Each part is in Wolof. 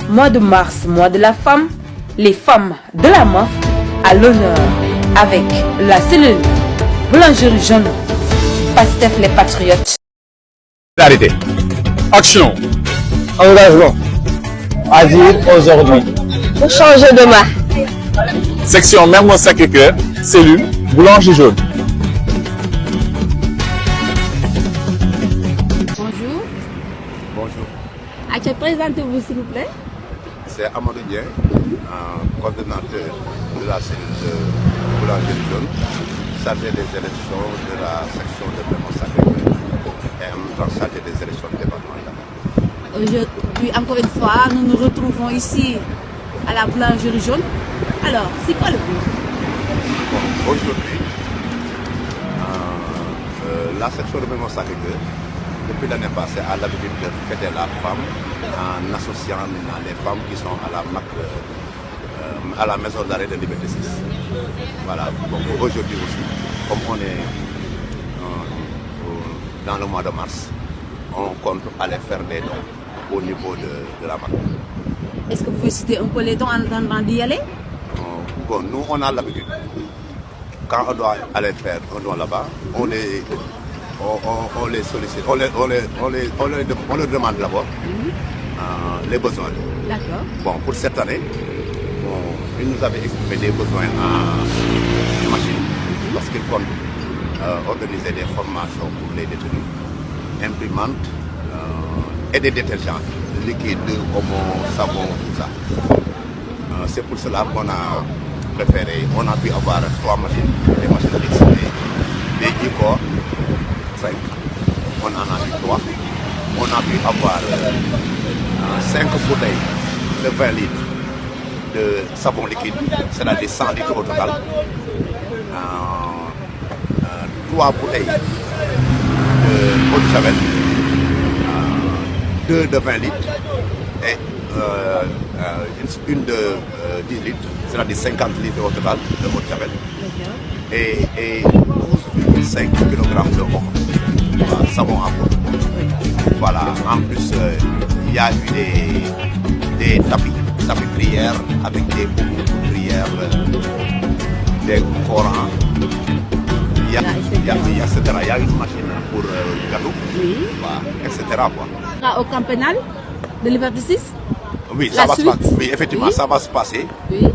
Mois de mars, mois de la femme, les femmes de la MOF à l'honneur avec la cellule Boulangerie Jaune, Pastef les Patriotes. Arrêtez. Action. Engagement. Agir aujourd'hui. Pour changer demain. Section Mermoz Sacré-Cœur, cellule Boulangerie Jaune. Bonjour. Bonjour. Présentez-vous s'il vous plaît. C'est Amadou Dieng, coordonnateur de la cellule de Boulangerie Jaune, chargé des élections de la section de Mermoz Sacré-Cœur et en même temps chargé des élections départementales. Aujourd'hui, encore une fois, nous nous retrouvons ici à la Boulangerie Jaune. Alors, c'est quoi le but? Aujourd'hui, la section de Mermoz Sacré-Cœur, depuis l'année passée, a l'habitude de fêter la femme en associant maintenant les femmes qui sont à la maison d'arrêt de Liberté 6. Voilà. Donc aujourd'hui aussi, comme on est dans le mois de mars, on compte aller faire des dons au niveau de la MAC. Est-ce que vous pouvez citer un peu les dons en attendant d'y aller? Bon, nous on a l'habitude. Quand on doit aller faire un don là-bas, on les sollicite, on leur demande d'abord les besoins. D'accord. Bon, pour cette année, ils nous avaient exprimé des besoins en machine parce qu'ils comptent organiser des formations pour les détenus, imprimantes et des détergents liquides, omo, savon, tout ça. C'est pour cela qu'on a préféré, on a pu avoir 3 machines, des machines fixes, des ICOR 5, on en a eu 3. On a pu avoir 5 bouteilles de 20 litres de savon liquide, c'est-à-dire 100 litres au total. 3 bouteilles de eau de javel, 2 de 20 litres et une de 10 litres, c'est-à-dire 50 litres au total de eau de javel. Et 12,5 kg de eau. Savon à peau. Voilà, en plus il y a eu des tapis prières avec des boucles de prières, des Corans, il y a une machine pour gâteau, Oui. voilà, etc. Quoi. Au camp pénal de Liberté 6? Oui, La ça va suite? se passer. Oui, effectivement, Oui. ça va se passer Oui.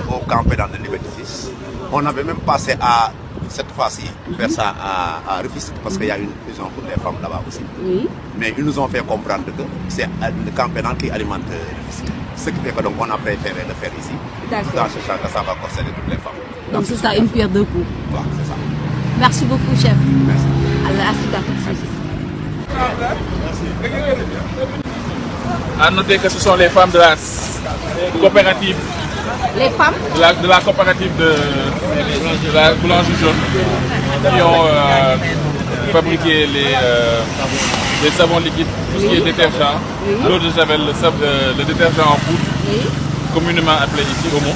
au camp pénal de Liberté 6. On avait même passé à cette fois-ci faire ça à Rufisque parce qu'il y a une prison pour les femmes là-bas aussi. Oui. Mais ils nous ont fait comprendre que c'est le camp pénal qui alimente Rufisque. Ce qui fait que donc on a préféré le faire ici, tout en sachant que ça va concerner toutes les femmes. Donc c'est ça, une pierre deux coups. Voilà, c'est ça. Merci beaucoup, chef. Merci. À tout de suite. À noter que ce sont les femmes de la coopérative, Les femmes? de la coopérative de la Boulangerie Jaune qui ont fabriqué les savons liquides, tout ce qui est détergent, l'eau de javel, le détergent en poudre, communément appelé ici Omo.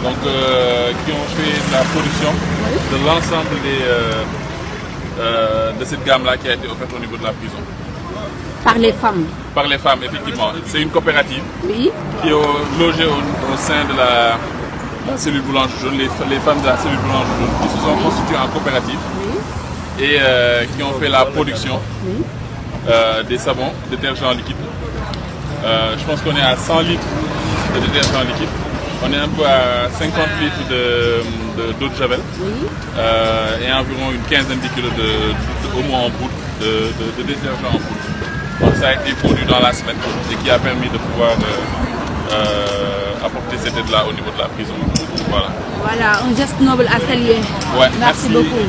Donc qui ont fait la production de l'ensemble de cette gamme-là qui a été offerte au niveau de la prison. Par les femmes? Par les femmes, effectivement. C'est une coopérative Oui. qui est logée au sein de la cellule Boulangerie Jaune, les femmes de la cellule Boulangerie Jaune qui se sont constituées en coopérative et qui ont fait la production des savons, détergents liquides. Je pense qu'on est à 100 litres de détergent liquide. On est un peu à 50 litres d'eau de javel et environ une quinzaine de kilos au moins en poudre, de détergent en poudre. Donc ça a été produit dans la semaine et qui a permis de pouvoir apporter cette aide-là au niveau de la prison. Voilà. Voilà, un geste noble à saluer. Ouais, Merci beaucoup.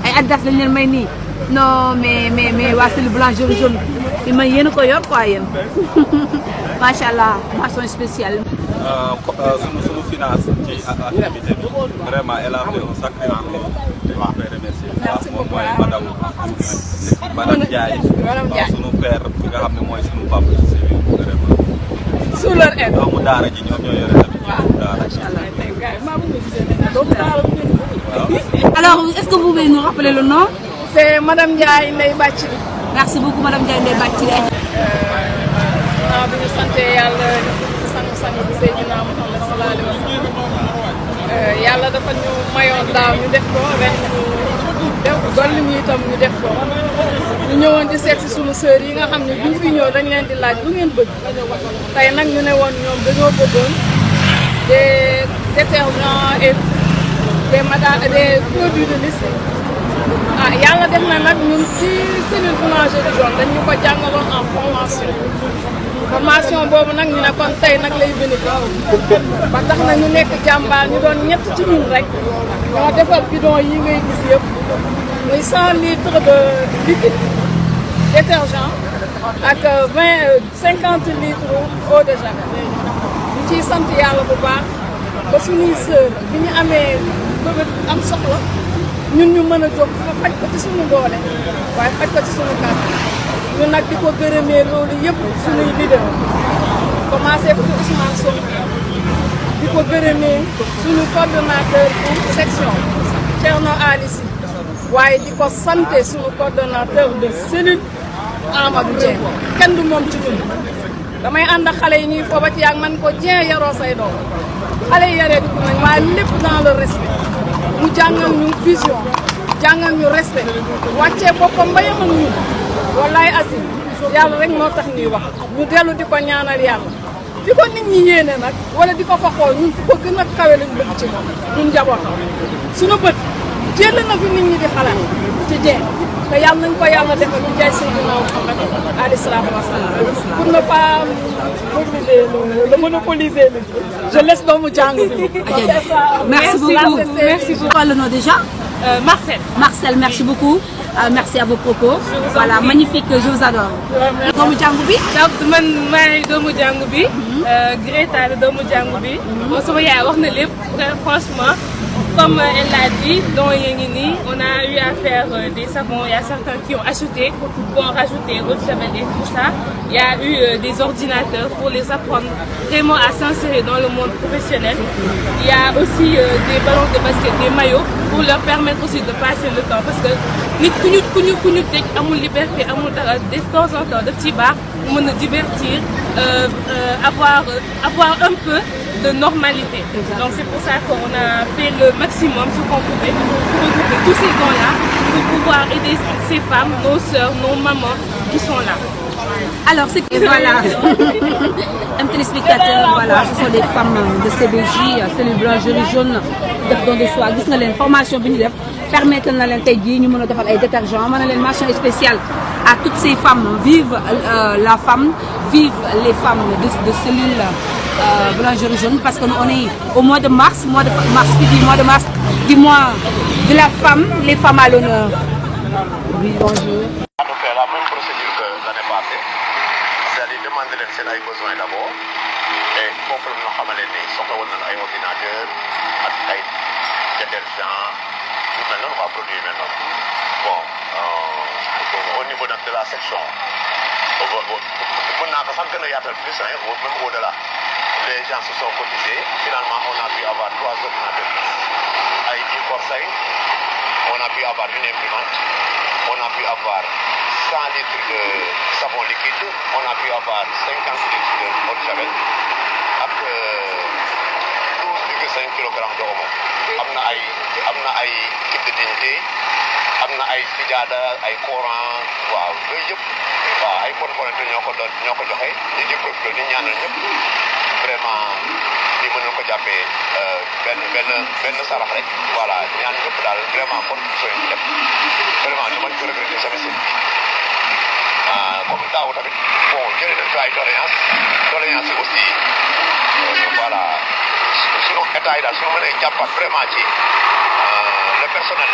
Ay addas lañ leen may nii. Non mais waa cellule Boulangerie Jaune il ma yéen a ko yor quoi yéen. Macha Allah, mention spéciale. Sunu finance ci activité bi vraiment elle a fait un sacré travail. waaw koy remercier. moom mooy madame Ndiaye. sunu père bi nga xam ne mooy sunu papa ci vraiment. Sous leur aide. doomu daara ji ñoom ñoo yore tamit daara. Alors, est-ce que vous pouvez nous rappeler le nom? C'est Madame Ndiaye Ndeye Bathily. Merci beaucoup Madame Ndiaye Ndeye Bathily. ginnaaw bi ñu sante yàlla sang bi Seydina Muhammad sallallahu alayhi wa sallam yàlla dafa ñu mayoon daaw ñu def ko ren ñu def dolli ñu itam ñu def ko ñu ñëwoon di seet si sunu sœurs yi nga xam ne buñ fi ñëw dañ leen di laaj lu ngeen bëgg tey nag ñu ne woon ñoom dañoo bëggoon des détergents et des produits de lessive. Ah yàlla def na nag ñun ci cellule boulangerie jaune dañ ñu ko jàngaloon en formation boobu nag ñu ne kon tey nag lay bénéfice ba tax na ñu nekk jàmbaar ñu doon ñett ci ñun rek ñoo defar bidon yi ngay gis yëpp muy 100 litres de liquide détergent ak 50 litres eau de javel ñu ciy sant yàlla bu baax ba suñuy sœur bi ñu amee bëgg am soxla ñun ñu mën a jóg faj ko ci suñu doole waaye faj ko ci suñu kàddu ñun nag di ko gërëmee loolu yëpp suñuy leader commencé ko ci Ousmane Sonko di ko gërëmee suñu coordonnateur pour section Thierno Alissi waaye di ko santé suñu coordonnateur de cellule Amadou Dieng kenn du moom ci ñun damay ànd ak xale yi ñuy fooba ci yaag man ko Dieng yaroo say doom xale yi yaree dugg nañ waaye lépp dans le respect mu jàngal ñu vision jàngal ñu respect wàccee boppam ba yemal ñu wallaay asim yàlla rek moo tax ñuy wax ñu dellu di ko ñaanal yàlla fi ko nit ñi yéene nag wala di ko fa xool ñun fu ko gën a kawe lañ bëgg ci moom ñun njaboot suñu bët jël na fi nit ñi di xalaat ci Dieng te yàlla nañ ko yàlla defal ñu jaay Seydina Muhammad alayhi salaatu wa salaam pour ne pas le monopoliser je laisse doomu jàng bi. Merci beaucoup. Merci beaucoup. Quoi le nom déjà? Marcel. Marcel, merci beaucoup. Merci à vos propos. Voilà, magnifique, je vous adore. Doomu jàngu bi. donc man maay doomu jàngu bi. Greta la doomu jàngu bi. moom sama yaay wax na lépp franchement. Comme elle l'a dit, dans Yengini, on a eu à faire des savons. Il y a certains qui ont acheté pour en rajouter eau de javel et tout ça. Il y a eu des ordinateurs pour les apprendre vraiment à s'insérer dans le monde professionnel. Il y a aussi des ballons de basket, des maillots pour leur permettre aussi de passer le temps. Parce que nit ku ñu tëj amul liberté, amul dara de temps en temps de petits bars pour me divertir, avoir un peu de normalité. Donc c'est pour ça qu'on a fait le maximum, ce qu'on pouvait, pour regrouper tous ces gens-là, pour pouvoir aider ces femmes, nos sœurs, nos mamans qui sont là. Alors c'est que voilà, un téléspectateur, voilà, ce sont des femmes de CBJ, cellule boulangerie jaune, def don de soi. Gis nga leen formation bi ñu def permettre na leen tey jii ñu mën a defal ay détergents, mën na leen mention spéciale à toutes ces femmes. Vive la femme, vive les femmes de cellule boulangerie jaune, parce que nous on est au mois de mars, mois de mars, du mois de la femme, les femmes à l'honneur. Oui, bonjour. On fait la même procédure que l'année passée, c'est-à-dire demander leen seen ay besoins d'abord et foofu la ñu xamale ni soxla woon nañu ay ordinateur ak ay détergents yu mel noonu waa produit yu mel noonu. Bon au niveau nag de la section mën naa ko sax gën a yaatal plus même au-delà. Les gens se sont cotisés. Finalement, on a pu avoir 3 ordinateurs. Avec une Corsair, on a pu avoir une imprimante, on a pu avoir 100 litres de savon liquide, on a pu avoir 50 litres de eau de javel, avec 12,5 kg d'omo. On a ay kit de dignité, on a ay sijada, ay Coran, waaw yooyu yëpp waaw ay bonne ñoo ko joxe di profité di ñaanal ñëpp. Vraiment di mënoon ko jàppee benn sarax rek voilà ñaan ñëpp daal vraiment contribution yi def vraiment ñu mën ko regretter jamais seen comme daaw tamit bon jëlee nañ ko ay doléance yi aussi voilà sunu état yi daal suñu mënee jàppaat vraiment ci le personnel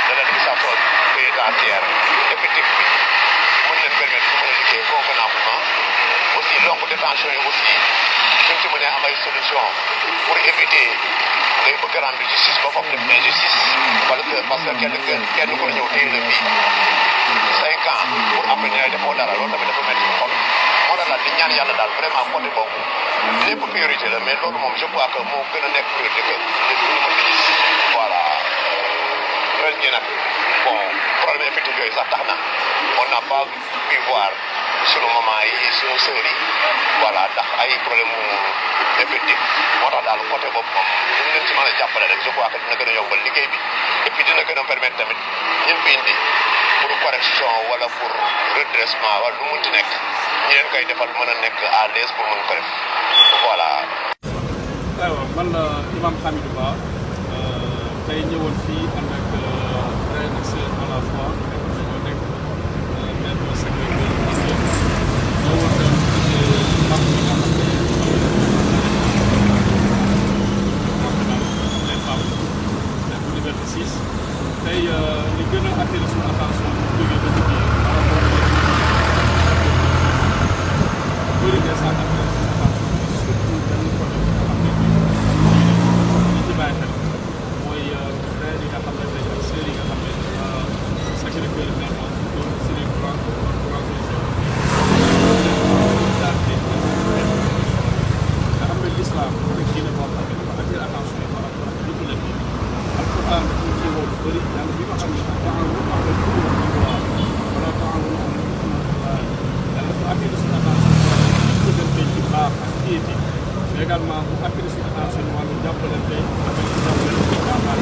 de l'administration pénitentiaire effectif bi mën leen permettre ñu mën a liggéey convenablement aussi longue détention yi aussi suñ ci mënee am ay solution pour éviter ngay bëgg a rendre justice ba foofu def injustice parce que kenn ko ñëw téye la fii 5 ans pour après ñu lay defoo dara loolu tamit dafa métti xol moo tax daal di ñaan yàlla daal vraiment côté boobu lépp priorité la mais loolu moom je crois que moo gën a nekk priorité que lépp lu mën a gis voilà ren gi nag bon problème effectif yooyu sax tax na on n'a pas pu voir sunu maman yi sunu sœur yi voilà ndax ay problème mu effectif moo tax daal côté boobu moom ñu leen ci mën a jàppale rek je crois que dina gën a yombal liggéey bi et puis dina gën a permettre tamit ñun fi indi pour correction wala pour redressement wala lu munti nekk ñi leen koy defal mën a nekk à l'aise pour mën ko def voilà. aywa man la Imam Hamidou Ba tey ñëwoon fii ànd ak frère ak sœur à la fois ñoo nekk maître secrétaire ñëwoon dem ci mag bi nga xam ne les femmes nekk Liberté 6 tey li gën a attiré suñu attention bu jógee ba ci biir par rapport ak bëri des cent surtout benn côté bi nga xam ne li ci bàyyi xel mooy frères yi nga xam ne tey ak sœurs yi nga xam ne Sacré-Cœur nekk si les grands nga xam ne l'islam rek diine boo xam ne dafa attiré attention par rapport ak lépp lépp alquran dafa ci woo lu bëri yàlla bi nga xam ne taawunu ala al-birri wala taawunu ala al-ithmi wal udwan yàlla dafa attiré suñu attention ci diggante ci baax ak piété mais également bu attiré suñu attention wàllu jàppalante ak jàppalante ci jàmbaar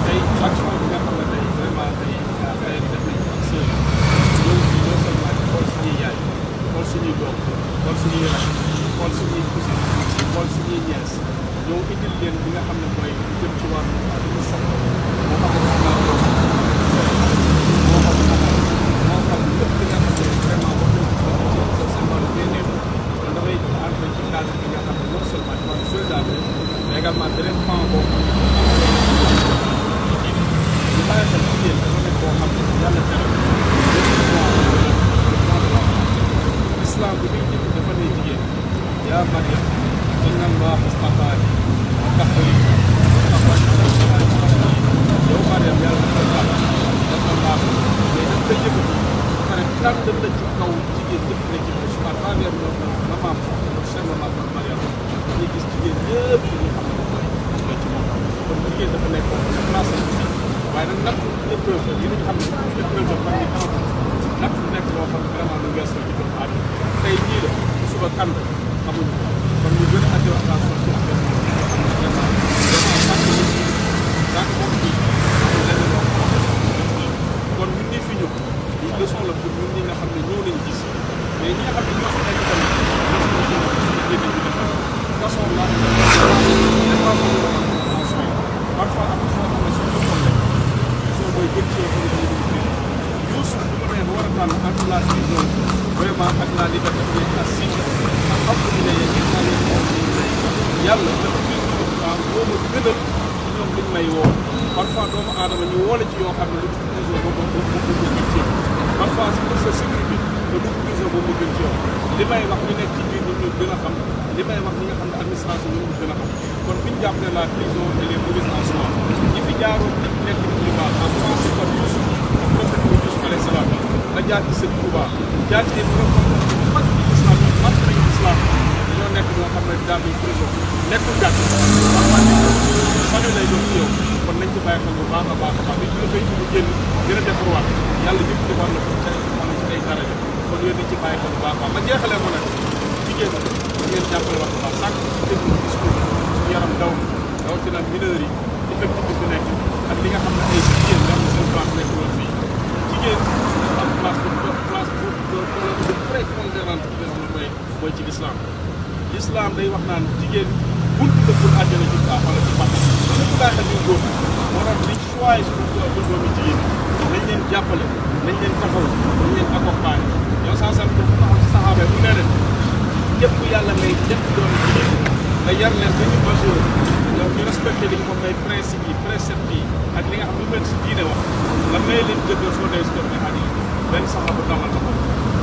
tey action bi nga xam ne tey vraiment tey frère yi def nañ ak sœur ñëw fii non seulement xool suñuy yaay xool suñuy doom xool suñuy rak xool suñuy cousin xool suñuy nièce ñëw indil leen bi nga xam ne mooy lu jëm ci wàllu lu soxla moo xam ne moo xam lépp li nga xam ne vraiment wax nañ ci seen wàllu bien-être kon dafay entrer ci cadre bi nga xam ne non seulement ci wàllu solidarité mais également beneen pan boobu ñu bàyyi xel jigéen dafa nekk boo xam ne yàlla tere islam bi muy njëkk dafa ne jigéen yaa Maryam inna Allaha istafaaki wa tahharaki yow Maryam yàlla dafa baax dafa baax mais daf koy yëkkati ba pare tànn la ci kaw jigéen ñëpp ne ci suuf à travers la maam Cheikh Maryam dañuy gis jigéen ñëpp dañuy xam ne mooy ci moom kon jigéen dafa nekk place waaye nag natt épreuve yi nga xam ne épreuve la par exemple natt nekk loo xam ne vraiment lu wees la ci doomu aadama tey jii la suba kan la xamuñu kon ñu gën a attiré attention ci affaire bi nga xam ne vraiment sànq moom bii lenn loo kon ñun ñi fi ñëw ñu leçon la pour ñun ñi nga xam ne ñëw nañ gis mais ñi nga xam ne ñoo fi nekk tamit leçon la suñu génne ñu def façon la parfois am na soo xam ne suñu problème mooy gën ci yow Youssouf bu ko defee ba war a tànn entre la prison vraiment ak la liberté de la cité ak xam nga yàlla dafa gën a boo ma gënal ci ñoom liñ may woo parfois doomu aadama ñu woo la ci yoo xam ne lu prison boobu moo gën ci yow parfois c'est pour sa sécurité te lu prison boobu moo gën ci yow li may wax ñu nekk ci biir ñun ñu gën a xam li may wax ñi nga xam ne administration ñu gën a xam kon fi ñu jàpp ne la prison et les mauvaises en soi ñi fi jaaroon nekk ci climat en commencé par Youssouf prophète bi Youssouf alayhi salaam la jaar ci sëñ Touba jaar ci ay prophète yu mag ci islam yu mag nañu islam dañoo nekk ñoo xam ne daal di prison nekkul gàtt sanu lay doon ci yow kon nañ ci bàyyi xel bu baax a baax a baax nit ñi dafay ñu génn gën a defarwaat yàlla yëpp defar na ko ci ay daraja kon yooyu nañ ci bàyyi xel bu baax a baax ma jeexalee ko nag jigéen ngeen jàppale wax bu baax sànq déglu discours suñu yaram daw rawatina mineurs yi effectif bi fi nekk ak li nga xam ne ay jigéen nga xam ne seen place nekk woon fii jigéen dafa am place bu prépondérante bi nga xam ne mooy ci l'islam l'islam day wax naan jigéen buntu dëkkul àjjana ci baax wala ci baax dañu baax ak ñu góor moo tax liñ choix suñu doomi jigéen nañ leen jàppale nañ leen taxaw nañ leen accompagner yow saa sant dafa taxaw ci saxaaba bu nee leen ñëpp yàlla ngay ñëpp doomi jigéen nga yar leen ba ñu majeur donc ñu respecté li nga xam ne principe yi précepte yi ak li nga xam ne benn si diine wax nga may leen jëkkër soo dee si def ne xat yi benn saxaaba damal na ko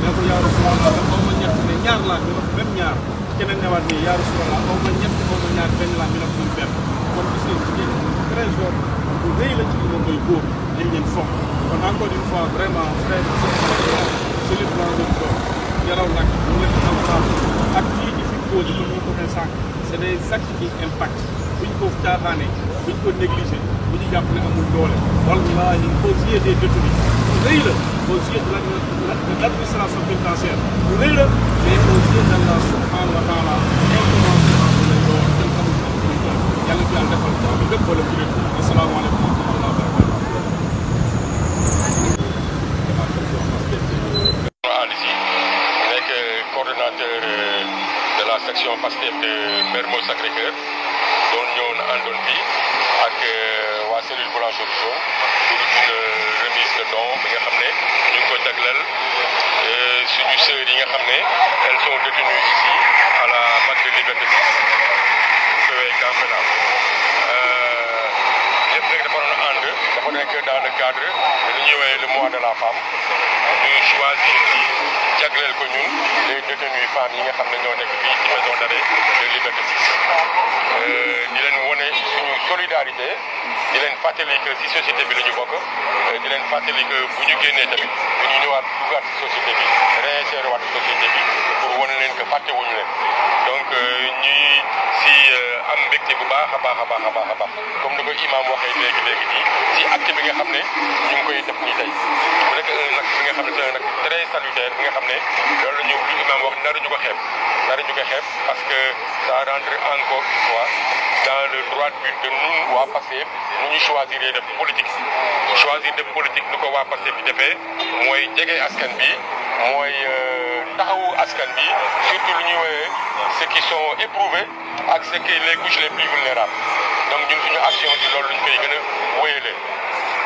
ne ko yaa Rasulallah xaw ma ñett ne ñaar laa ñu wax même ñaar keneen newaat nii yaa Rasulallah xaw ma ñett xaw ma ñaar benn laa ñu wax muy benn kon gis ngeen jigéen trésor bu rëy la ci li moom mooy góor dañ leen fonk kon encore une fois vraiment frère c'est le plan de corps yaraw nag ñu leen encouragé ak kii di fi posé comme ñu ko waxee sànq c'est des actes qui impactent buñ ko caaxaanee buñ ko négligé bu ñu jàpp ne amul doole wallahi aux yeux des détenus rëy la aux yeux de l'administration pénitentiaire lu rëy la mais aux yeux d'Allah subhanahu wa taala implémentation lay doon kenn xamul fan lay doon yàlla fi yàlla defal ko am lépp wala julit asalaamaaleykum wa rahmatulah wa barakatuh. Nekk coordonnateur de la section Pastef de Mermoz Sacré-Cœur doon ñëwoon àndoon bi ak waa cellule boulangerie jaune pour une remise de don bi nga xam ne ñu ngi ko jagleel suñu sœurs yi nga xam ne elles sont détenues ici à la BAC de Liberté 6 Sowé Camp Pénal lépp nag dafa doon ànd dafa nekk dans le cadre de lu ñuy woowee le mois de la femme ñu choisir ci jagleel ko ñun les détenues femmes yi nga xam ne ñoo nekk fii ci maison d'arrêt de Liberté 6 di leen wone suñu solidarité di leen fàttali que ci société bi la ñu bokk di leen fàttali que bu ñu génnee tamit bu ñu ñëwaat duggaat ci société bi réinsérer waat société bi pour wane leen que fàtte wuñu leen donc ñuy si am mbégte bu baax a baax a baax a baax a baax comme ni ko imam waxee léegi nii si acte bi nga xam ne ñu ngi koy def nii tey mu nekk un acte bi nga xam ne c'est un acte très salutaire bi nga xam ne loolu la ñu imam wax naruñu ko xeeb parce que ça rentre encore une fois dans le droit but de nous waa Pastef nu ñu choisir def politique ni ko waa Pastef bi defee mooy jege askan bi mooy taxawu askan bi surtout lu ñuy woowee ceux qui sont éprouvés ak ceux qui les couches les plus vulnérables donc ñun suñu action ci loolu lu ñu koy gën a wéyalee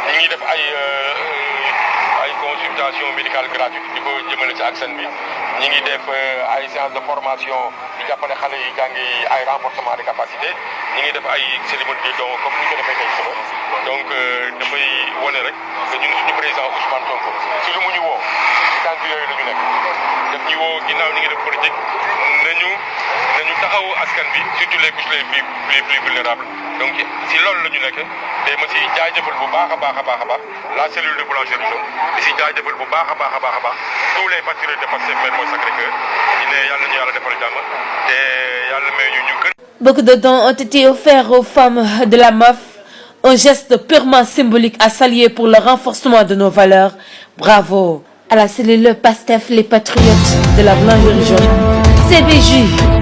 ñu ngi def ay consultation médicale gratuite di ko jëmale ci askan bi ñi ngi def ay séance de formation di jàppale xale yi jàngi ay renforcement de capacité ñi ngi def ay cérémonie de don comme ni ñu ko defee tey suba donc dafay wane rek que ñun suñu président Ousmane Sonko si lu mu ñu woo ci tànk yooyu la ñu nekk daf ñu woo ginnaaw ñi ngi def politique nañu taxawu askan bi surtout les couches les plus vulnérables donc si loolu la ñu nekk te ma si jaajëfal bu baax a baax la cellule de boulangerie jaune di si jaajëfal bu baax a baax tous les patriotes de Pastef Mermoz Sacré-Cœur di ne yàlla ñu yàlla defal jàmm te yàlla may ñu gën. Beaucoup de dons ont été offerts aux femmes de la MAF, un geste purement symbolique à saluer pour le renforcement de nos valeurs. Bravo à la cellule Pastef, les patriotes de la boulangerie jaune. CBJ.